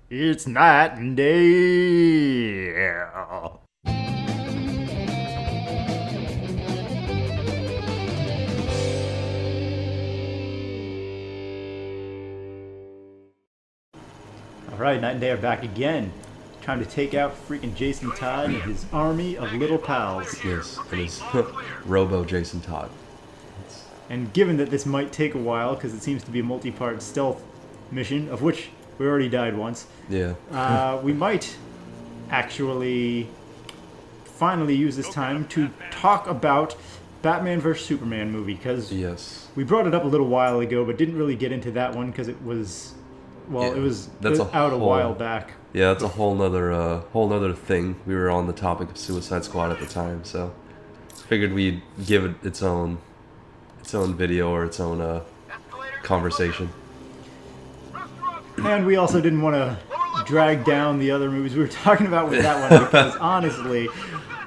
It's night and day. Alright, Night and Day are back again. Trying to take out freaking Jason Todd and his army of little pals. Yes, it is Robo Jason Todd. And given that this might take a while, because it seems to be a multi-part stealth mission, of which we already died once, Yeah. we might actually finally use this time to talk about Batman vs. Superman movie, because Yes. we brought it up a little while ago, but didn't really get into that one because it was, well, Yeah, it was that's out a while back. Yeah, that's a whole nother thing. We were on the topic of Suicide Squad at the time, so figured we'd give it its own video or its own conversation. And we also didn't want to drag down the other movies we were talking about with that one, because honestly,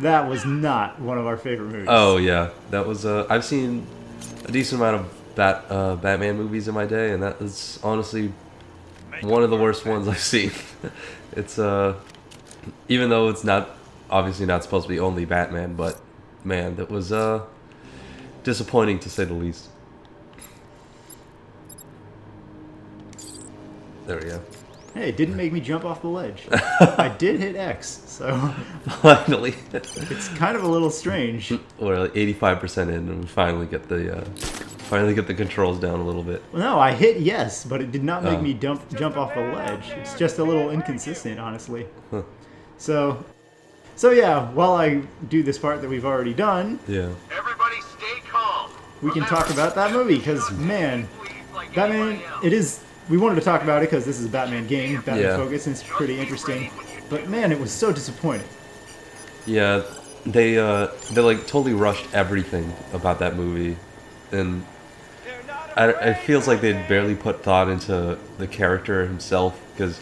that was not one of our favorite movies. Oh yeah, that was. I've seen a decent amount of Batman movies in my day, and that is honestly one of the worst ones I've seen. It's even though it's obviously not supposed to be only Batman, but man, that was disappointing to say the least. There we go. Hey, it didn't make me jump off the ledge. I did hit X, so Finally, it's kind of a little strange. we're like 85% in, and we finally get the controls down a little bit. Well, no, I hit yes, but it did not make Oh. me jump off the ledge. It's just a little inconsistent, honestly. Huh. So yeah, while I do this part that we've already done, Yeah. Everybody stay calm. we can talk about that movie, because, man, Batman, it is... We wanted to talk about it because this is a Batman game, Batman Yeah. Focus, and it's pretty interesting. But, man, it was so disappointing. Yeah, they like totally rushed everything about that movie, and it feels like they barely put thought into the character himself, because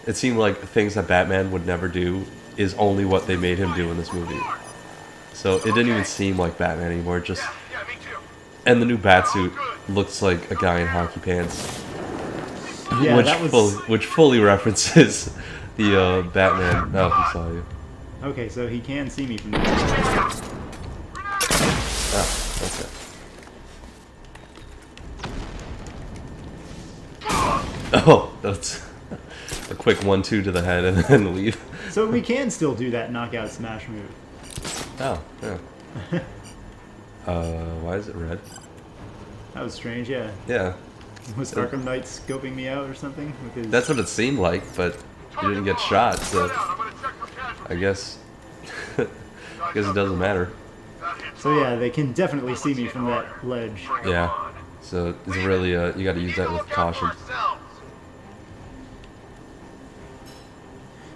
it seemed like things that Batman would never do is only what they made him do in this movie. So it didn't even seem like Batman anymore. Just Yeah, me too. and the new Batsuit looks like a guy in hockey pants, Yeah, which that was... which fully references the Batman. Oh, he saw you. Okay, so he can see me from there. Ah, okay. Oh, that's a quick 1-2 to the head and then leave. So we can still do that knockout smash move. Oh, yeah. Why is it red? That was strange, yeah. Yeah, Was Arkham Knight scoping me out or something? With his... that's what it seemed like, but you didn't get shot, so I'm gonna check for casualties. I guess it doesn't matter. So yeah, they can definitely see me from that ledge. Yeah, so it's really you got to use that with caution.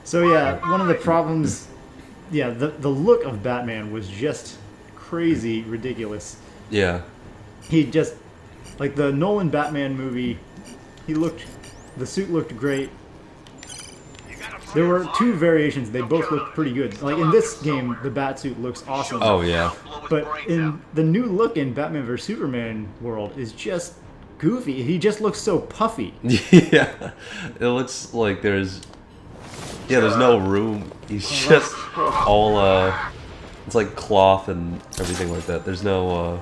So yeah, one of the problems, yeah, the look of Batman was just crazy ridiculous. Yeah, He just, like the Nolan Batman movie, the suit looked great. There were two variations, they both looked pretty good. Like in this game, the Batsuit looks awesome. oh yeah. But in the new look in Batman vs. Superman world is just goofy. He just looks so puffy. Yeah, it looks like there's no room. He's just all it's like cloth and everything like that. There's no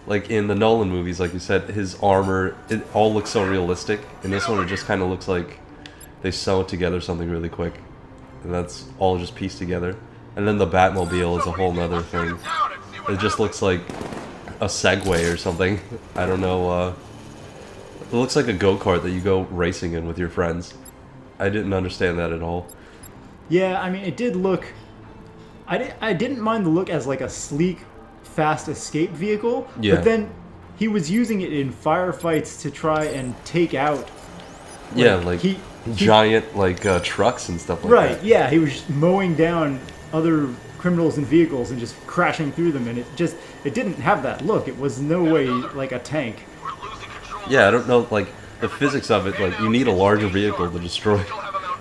like in the Nolan movies, like you said, his armor, it all looks so realistic. In this one, it just kind of looks like they sew together something really quick, and that's all just pieced together. And then the Batmobile is a whole nother thing. It just looks like a Segway or something. I don't know. It looks like a go-kart that you go racing in with your friends. I didn't understand that at all. Yeah, I mean, it did look... I didn't mind the look as like a sleek, fast escape vehicle, Yeah. but then he was using it in firefights to try and take out... Yeah, like he- giant like trucks and stuff like Right, that. yeah, he was mowing down other criminals and vehicles and just crashing through them, and it didn't have that look. It was no way like a tank. Yeah, I don't know, like the physics of it. Like you need a larger vehicle to destroy,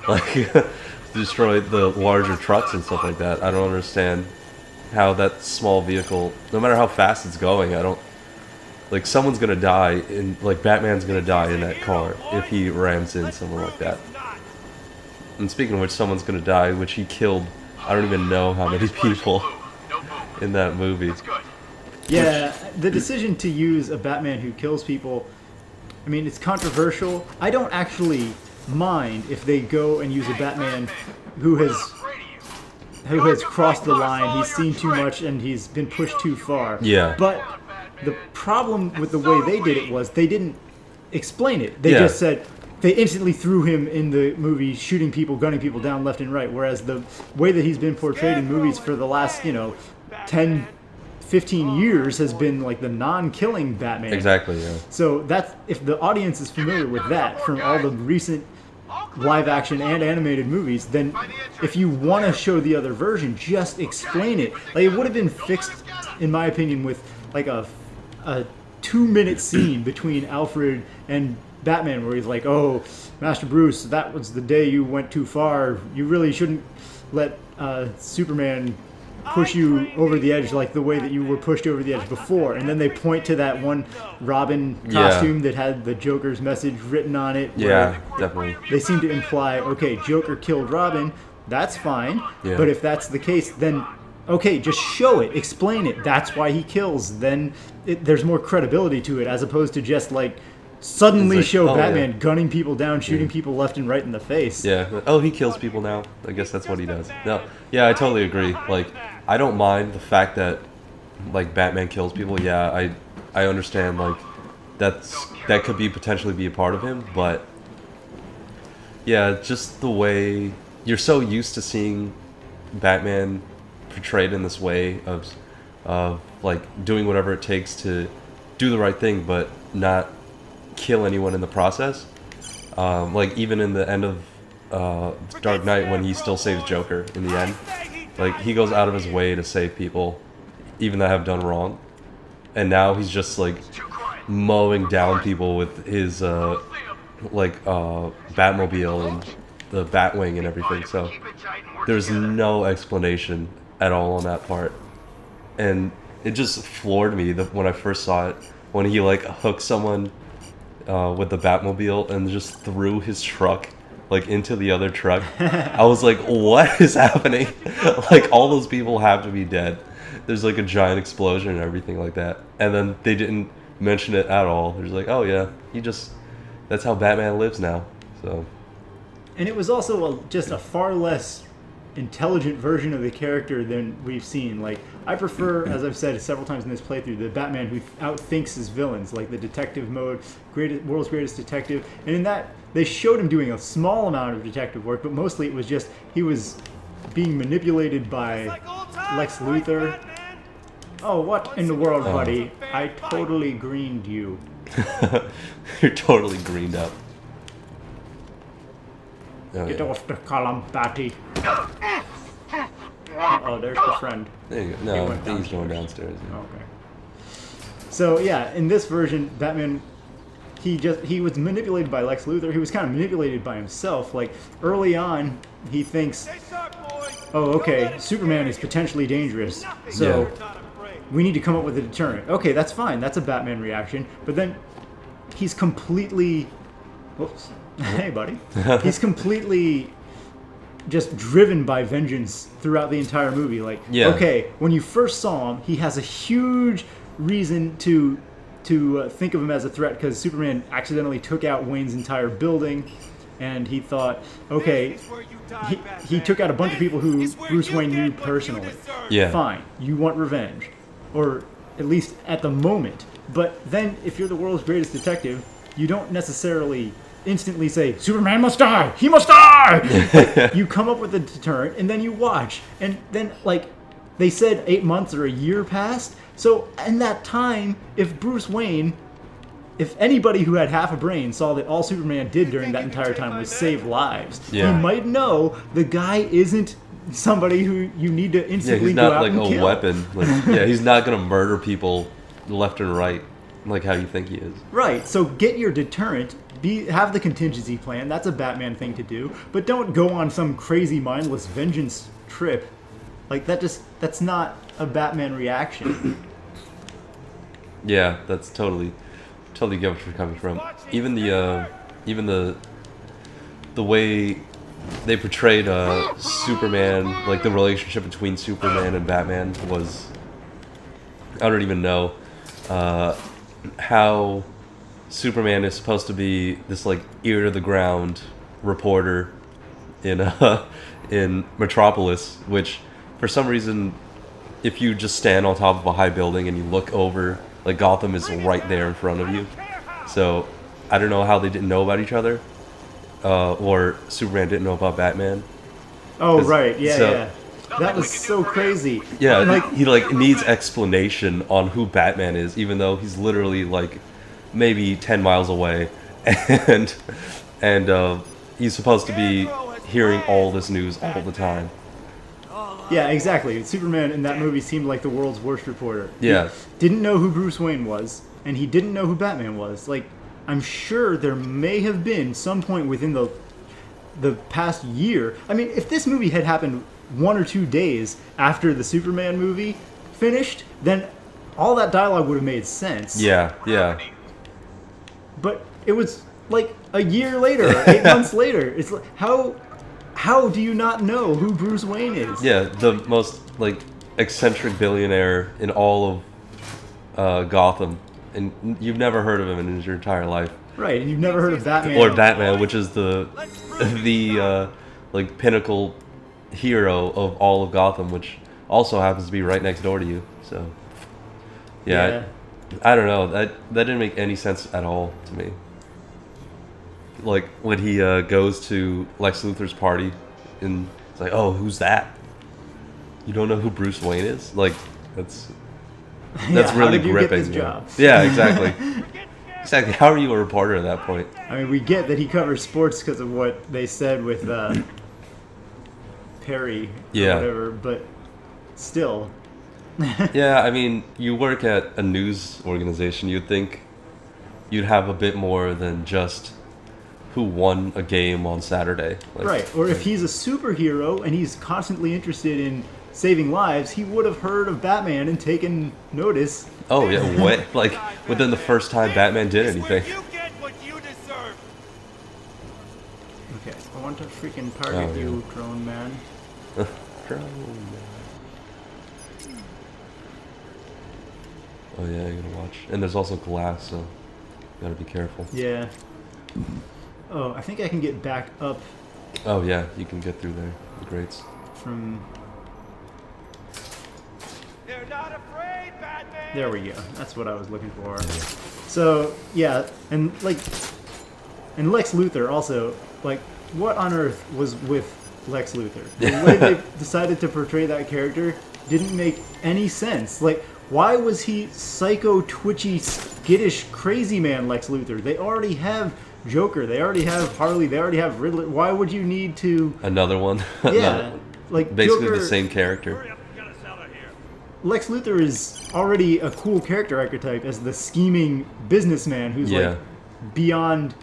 like to destroy the larger trucks and stuff like that. I don't understand how that small vehicle, no matter how fast it's going, I don't like someone's gonna die in like Batman's gonna die in that car if he rams in someone like that. and speaking of which, someone's gonna die, which he killed. I don't even know how many people in that movie. Yeah, the decision to use a Batman who kills people, I mean, it's controversial. I don't actually mind if they go and use a Batman who has crossed the line, he's seen too much, and he's been pushed too far. Yeah. But the problem with the way they did it was they didn't explain it. They just said, they instantly threw him in the movie, shooting people, gunning people down left and right, whereas the way that he's been portrayed in movies for the last, 10, 15 years has been like the non-killing Batman. Exactly, yeah. So that's, if the audience is familiar with that from all the recent live action and animated movies, then if you want to show the other version, just explain it. Like, it would have been fixed, in my opinion, with like a 2-minute scene between Alfred and Batman where he's like, oh, Master Bruce, that was the day you went too far. You really shouldn't let Superman push you over the edge like the way that you were pushed over the edge before. And then they point to that one Robin costume that had the Joker's message written on it. Yeah, definitely. They seem to imply, okay, Joker killed Robin, that's fine. Yeah. But if that's the case, then okay, just show it, explain it. That's why he kills. Then there's more credibility to it, as opposed to just like suddenly show Batman gunning people down, shooting people left and right in the face. Yeah. Oh, he kills people now. I guess that's what he does. No. Yeah, I totally agree. Like, I don't mind the fact that like Batman kills people. Yeah, I understand like that could be potentially be a part of him, but yeah, just the way you're so used to seeing Batman portrayed in this way of like doing whatever it takes to do the right thing, but not kill anyone in the process. Like even in the end of Dark Knight, when he still saves Joker in the end, like he goes out of his way to save people, even that have done wrong, and now he's just like mowing down people with his Batmobile and the Batwing and everything. So there's no explanation at all on that part, and it just floored me that when I first saw it, when he like hooked someone with the Batmobile and just threw his truck like into the other truck. I was like, what is happening? Like all those people have to be dead. There's like a giant explosion and everything like that, and then they didn't mention it at all. They're just like, oh yeah, that's how Batman lives now. So, and it was also just a far less intelligent version of the character than we've seen. Like, I prefer, as I've said several times in this playthrough, the Batman who outthinks his villains, like the detective mode, world's greatest detective. And in that, they showed him doing a small amount of detective work, but mostly it was just he was being manipulated by Lex Luthor. Oh, what in the world, buddy? I totally greened you. You're totally greened up. Oh, Get off the column, Batty. Oh, there's the friend. There you go. No, I think he's going downstairs. Yeah. Okay. So yeah, in this version, Batman, he was manipulated by Lex Luthor. He was kind of manipulated by himself. Like early on, he thinks, oh, okay, Superman is potentially dangerous, so we need to come up with a deterrent. Okay, that's fine. That's a Batman reaction. But then he's completely, whoops. Hey, buddy. He's completely just driven by vengeance throughout the entire movie. Like, okay, when you first saw him, he has a huge reason to think of him as a threat because Superman accidentally took out Wayne's entire building, and he thought, okay, he took out a bunch of people who Bruce Wayne knew personally. Yeah. Fine, you want revenge, or at least at the moment. But then, if you're the world's greatest detective, you don't necessarily instantly say, Superman must die! He must die! Like, you come up with a deterrent, and then you watch. And then, like, they said 8 months or a year passed. So, in that time, if Bruce Wayne, if anybody who had half a brain saw that all Superman did during that entire time was save lives, he might know the guy isn't somebody who you need to instantly go out and kill. He's not like a weapon. Like, he's not going to murder people left and right like how you think he is. Right, so get your deterrent. Have the contingency plan. That's a Batman thing to do. But don't go on some crazy mindless vengeance trip. Like, that's not a Batman reaction. Yeah, that's totally get what you're coming from. Even the way they portrayed Superman, like the relationship between Superman and Batman was, I don't even know how Superman is supposed to be this like ear to the ground reporter in Metropolis, which for some reason, if you just stand on top of a high building and you look over, like Gotham is right there in front of you. So I don't know how they didn't know about each other, or Superman didn't know about Batman. Oh right, yeah, so- yeah. That was so crazy. Yeah, like he like needs explanation on who Batman is, even though he's literally like maybe 10 miles away, and he's supposed to be hearing all this news all the time. yeah, exactly. Superman in that movie seemed like the world's worst reporter. Yeah. He didn't know who Bruce Wayne was, and he didn't know who Batman was. Like, I'm sure there may have been some point within the past year. I mean, if this movie had happened 1 or 2 days after the Superman movie finished, then all that dialogue would have made sense. Yeah, yeah. But it was like a year later, 8 months later. It's like, how do you not know who Bruce Wayne is? Yeah, the most like eccentric billionaire in all of Gotham, and you've never heard of him in your entire life. Right, and you've never heard of Batman. Or Batman, which is the like pinnacle hero of all of Gotham, which also happens to be right next door to you. So yeah. I don't know. That didn't make any sense at all to me. Like when he goes to Lex Luthor's party, and it's like, oh, who's that? You don't know who Bruce Wayne is? Like that's Yeah, how really did you gripping. get this job? Yeah, exactly. Exactly. How are you a reporter at that point? I mean, we get that he covers sports because of what they said with Perry or Yeah. whatever, but still. Yeah, I mean, you work at a news organization. You'd think you'd have a bit more than just who won a game on Saturday. Like, Right, or if he's a superhero and he's constantly interested in saving lives, he would have heard of Batman and taken notice. Oh yeah, what? Like within the first time Batman did anything. You get what you deserve. Okay, I want to freaking target Oh, yeah. you, drone man. Oh yeah, you gotta watch. And there's also glass, so you gotta be careful. Yeah. Oh, I think I can get back up Oh yeah, you can get through there. The grates. from... They're not afraid, Batman. There we go. That's what I was looking for. So, yeah, and like... And Lex Luthor also, like, what on earth was with Lex Luthor? The way they decided to portray that character didn't make any sense. Like, why was he psycho, twitchy, skittish, crazy man Lex Luthor? They already have Joker, they already have Harley, they already have Riddler. Why would you need to... Another one. Yeah, Another- like basically Joker, the same character. Hurry up, get us out of here. Lex Luthor is already a cool character archetype as the scheming businessman who's Yeah. like beyond...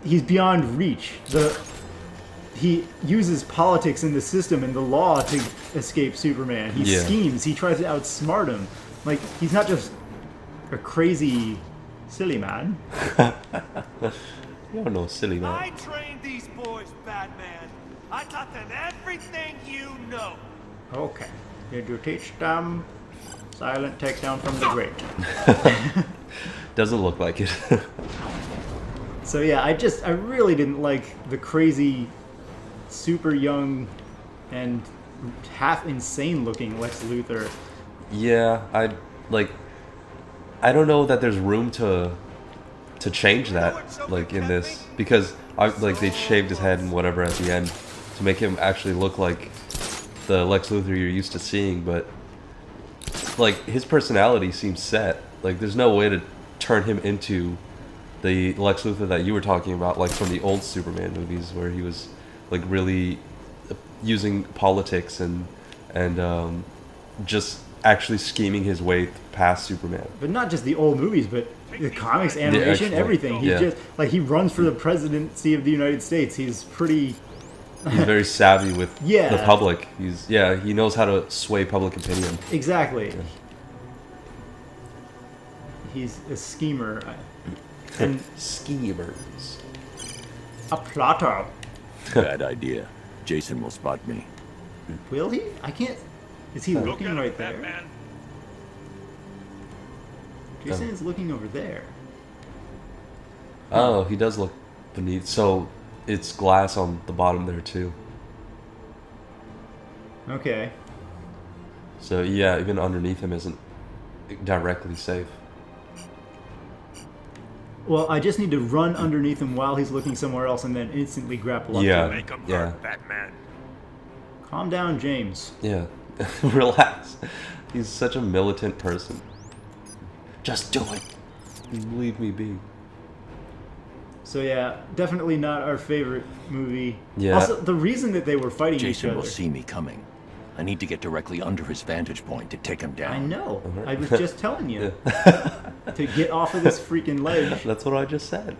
He's beyond reach. He uses politics and the system and the law to escape Superman. He Yeah. schemes. He tries to outsmart him. Like, he's not just a crazy, silly man. You don't know, silly man. I trained these boys, Batman. I taught them everything you know. Okay. Did you teach them silent takedown from the grate? Doesn't look like it. So yeah, I really didn't like the crazy, super young, and half insane looking Lex Luthor. Yeah, I don't know that there's room to change that, like in this, because like they shaved his head and whatever at the end to make him actually look like the Lex Luthor you're used to seeing, but like his personality seems set. Like there's no way to turn him into the Lex Luthor that you were talking about, like from the old Superman movies, where he was like really using politics and just actually scheming his way past Superman. But not just the old movies, but the comics, animation, actual- everything. He yeah. just like he runs for the presidency of the United States. He's pretty. He's very savvy with Yeah. the public. He knows how to sway public opinion. Exactly. He's a schemer and Schemers. a plotter. Bad idea. Jason will spot me. Will he? I can't. Is he Go looking get him, right there? Batman. Jason is looking over there. Oh, he does look beneath. So it's glass on the bottom there too. Okay. So yeah, even underneath him isn't directly safe. Well, I just need to run underneath him while he's looking somewhere else and then instantly grapple up Yeah. to him. Make him Yeah. hurt, Batman. Calm down, James. Yeah, relax. He's such a militant person. Just do it. Leave me be. So yeah, definitely not our favorite movie. Yeah. Also, the reason that they were fighting Jason each will other. see me coming. I need to get directly under his vantage point to take him down. I know. I was just telling you to get off of this freaking ledge. That's what I just said.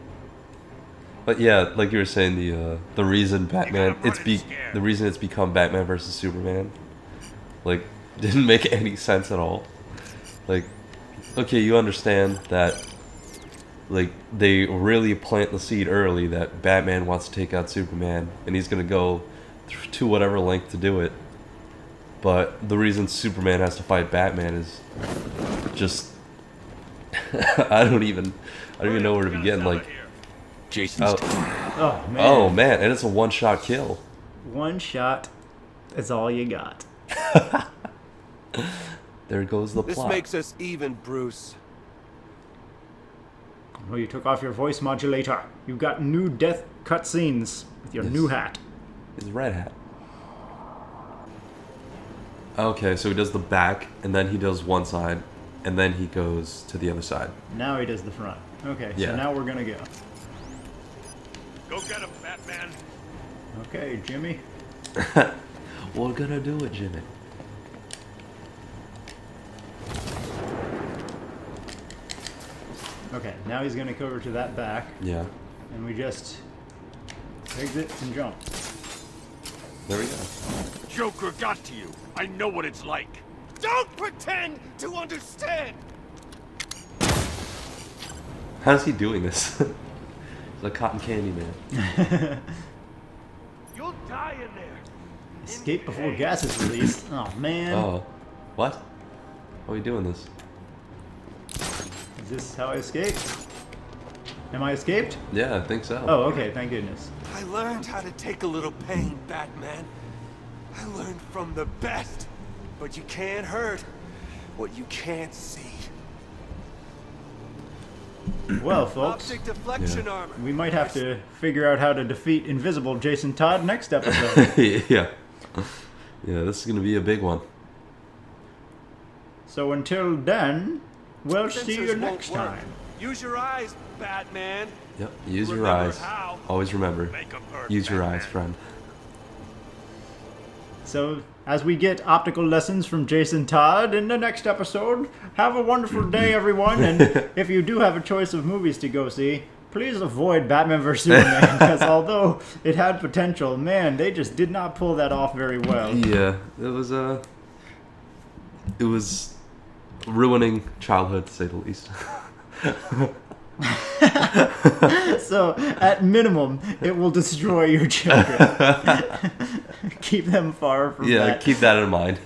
But yeah, like you were saying, the reason Batman the reason it's become Batman versus Superman, like, didn't make any sense at all. Like, okay, you understand that, like, they really plant the seed early that Batman wants to take out Superman, and he's gonna go to whatever length to do it. But the reason Superman has to fight Batman is just I don't even know where to begin. Like, Jason's Oh man. oh man, and it's a one-shot kill. One shot is all you got. There goes the This plot. makes us even, Bruce. Oh, you took off your voice modulator. You got new death cutscenes with your Yes. new hat. His red hat. Okay, so he does the back, and then he does one side, and then he goes to the other side. Now he does the front. Okay, Yeah. so now we're gonna go. Go get him, Batman. Okay, Jimmy. We're gonna do it, Jimmy. Okay, now he's gonna go over to that back, Yeah. and we just exit and jump. There we go. Joker got to you. I know what it's like. Don't pretend to understand. How's he doing this? He's a cotton candy man. You'll die in there. Escape before gas is released. Oh man. Oh. What? How are we doing this? Is this how I escaped? Am I escaped? Yeah, I think so. Oh, okay, thank goodness. I learned how to take a little pain, Batman. I learned from the best. But you can't hurt what you can't see. Well, folks, Optic deflection Yeah. armor. we might have to figure out how to defeat invisible Jason Todd next episode. Yeah. Yeah, this is gonna be a big one. So until then, we'll see you Sensors won't next work. time. Use your eyes, Batman. Yep. Use your Remember eyes. how. Always remember. Make 'em hurt, Use your Batman. eyes, friend. So, as we get optical lessons from Jason Todd in the next episode, have a wonderful day, everyone. And if you do have a choice of movies to go see, please avoid Batman vs. Superman, because although it had potential, man, they just did not pull that off very well. Yeah, it was ruining childhood, to say the least. So, at minimum, it will destroy your children. Keep them far from Yeah, that. keep that in mind.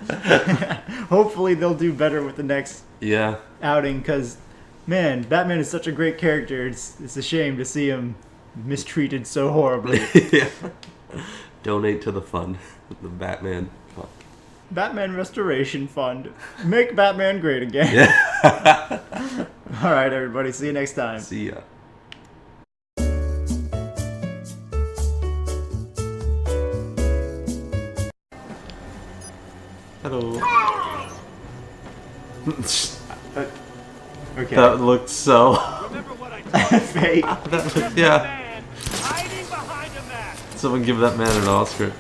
Hopefully, they'll do better with the next Yeah. outing, because, man, Batman is such a great character. It's a shame to see him mistreated so horribly. Yeah. Donate to the fund, the Batman fund. Batman Restoration Fund. Make Batman great again. Yeah. All right, everybody. See you next time. See ya. Hello. Okay. That looked so. Remember what I told you. Fake. Yeah. Man, hiding behind a mask. Someone give that man an Oscar.